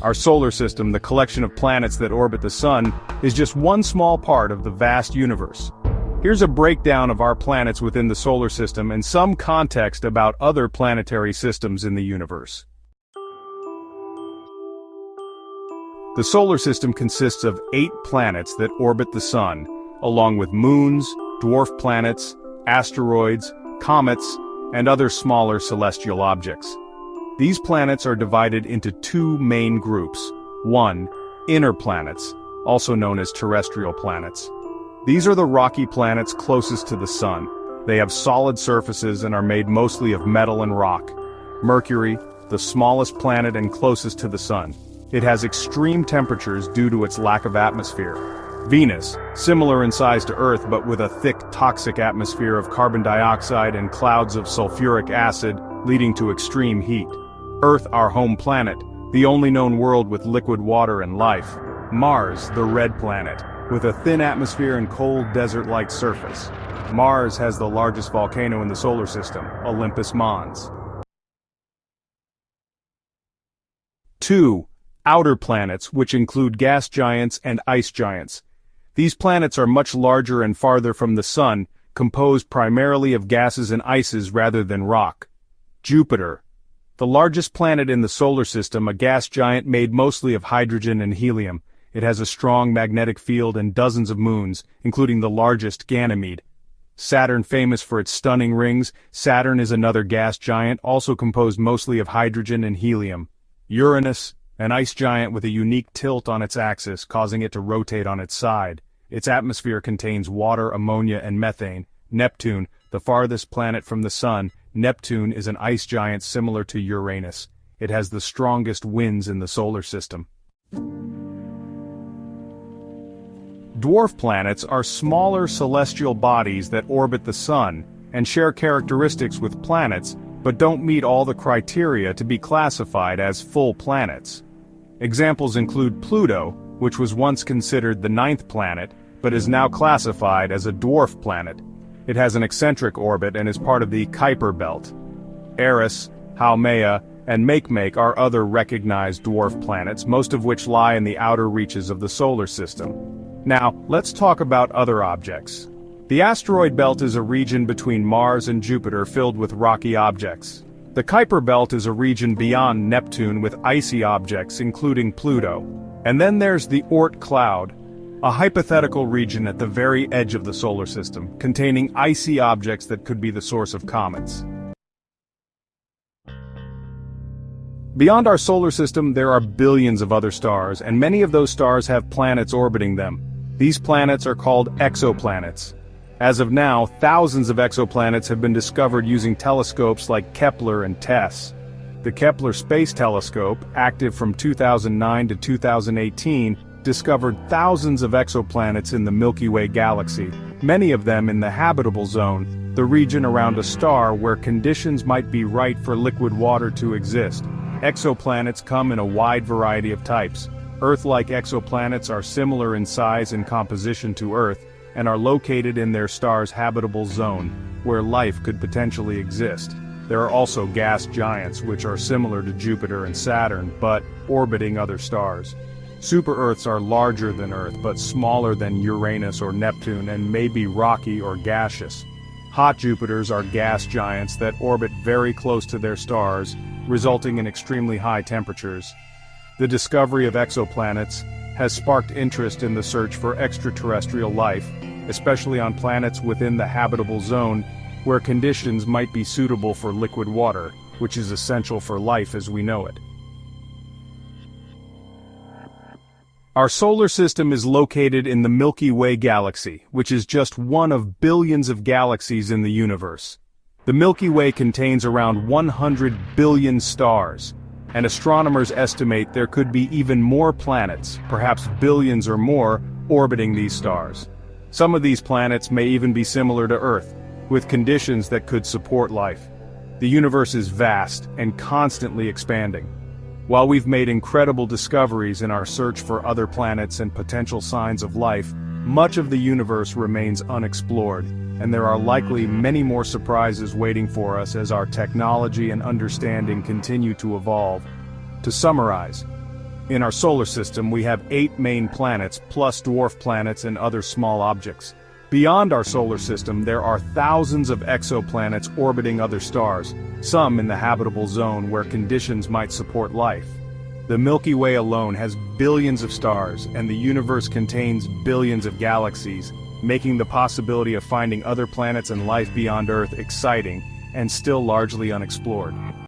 Our solar system, the collection of planets that orbit the sun, is just one small part of the vast universe. Here's a breakdown of our planets within the solar system and some context about other planetary systems in the universe. The solar system consists of 8 planets that orbit the sun, along with moons, dwarf planets, asteroids, comets, and other smaller celestial objects. These planets are divided into 2 main groups. 1. Inner planets, also known as terrestrial planets. These are the rocky planets closest to the sun. They have solid surfaces and are made mostly of metal and rock. Mercury, the smallest planet and closest to the sun. It has extreme temperatures due to its lack of atmosphere. Venus, similar in size to Earth but with a thick toxic atmosphere of carbon dioxide and clouds of sulfuric acid, leading to extreme heat. Earth, our home planet, the only known world with liquid water and life. Mars, the red planet, with a thin atmosphere and cold desert-like surface. Mars has the largest volcano in the solar system, Olympus Mons. 2. Outer planets, which include gas giants and ice giants. These planets are much larger and farther from the sun, composed primarily of gases and ices rather than rock. Jupiter, the largest planet in the solar system, a gas giant made mostly of hydrogen and helium. It has a strong magnetic field and dozens of moons, including the largest, Ganymede. Saturn, famous for its stunning rings. Saturn is another gas giant, also composed mostly of hydrogen and helium. Uranus, an ice giant with a unique tilt on its axis, causing it to rotate on its side. Its atmosphere contains water, ammonia, and methane. Neptune, the farthest planet from the sun. Neptune is an ice giant similar to Uranus. It has the strongest winds in the solar system. Dwarf planets are smaller celestial bodies that orbit the sun and share characteristics with planets, but don't meet all the criteria to be classified as full planets. Examples include Pluto, which was once considered the 9th planet, but is now classified as a dwarf planet. It has an eccentric orbit and is part of the Kuiper Belt. Eris, Haumea, and Makemake are other recognized dwarf planets, most of which lie in the outer reaches of the solar system. Now, let's talk about other objects. The asteroid belt is a region between Mars and Jupiter filled with rocky objects. The Kuiper Belt is a region beyond Neptune with icy objects, including Pluto. And then there's the Oort cloud, a hypothetical region at the very edge of the solar system, containing icy objects that could be the source of comets. Beyond our solar system, there are billions of other stars, and many of those stars have planets orbiting them. These planets are called exoplanets. As of now, thousands of exoplanets have been discovered using telescopes like Kepler and TESS. The Kepler Space Telescope, active from 2009 to 2018, discovered thousands of exoplanets in the Milky Way galaxy, many of them in the habitable zone, the region around a star where conditions might be right for liquid water to exist. Exoplanets come in a wide variety of types. Earth-like exoplanets are similar in size and composition to Earth, and are located in their star's habitable zone, where life could potentially exist. There are also gas giants, which are similar to Jupiter and Saturn, but orbiting other stars. Super-Earths are larger than Earth, but smaller than Uranus or Neptune, and may be rocky or gaseous. Hot Jupiters are gas giants that orbit very close to their stars, resulting in extremely high temperatures. The discovery of exoplanets has sparked interest in the search for extraterrestrial life, especially on planets within the habitable zone, where conditions might be suitable for liquid water, which is essential for life as we know it. Our solar system is located in the Milky Way galaxy, which is just one of billions of galaxies in the universe. The Milky Way contains around 100 billion stars, and astronomers estimate there could be even more planets, perhaps billions or more, orbiting these stars. Some of these planets may even be similar to Earth, with conditions that could support life. The universe is vast and constantly expanding. While we've made incredible discoveries in our search for other planets and potential signs of life, much of the universe remains unexplored, and there are likely many more surprises waiting for us as our technology and understanding continue to evolve. To summarize, In our solar system, we have 8 main planets, plus dwarf planets and other small objects. Beyond our solar system, there are thousands of exoplanets orbiting other stars, some in the habitable zone where conditions might support life. The Milky Way alone has billions of stars, and the universe contains billions of galaxies, making the possibility of finding other planets and life beyond Earth exciting, and still largely unexplored.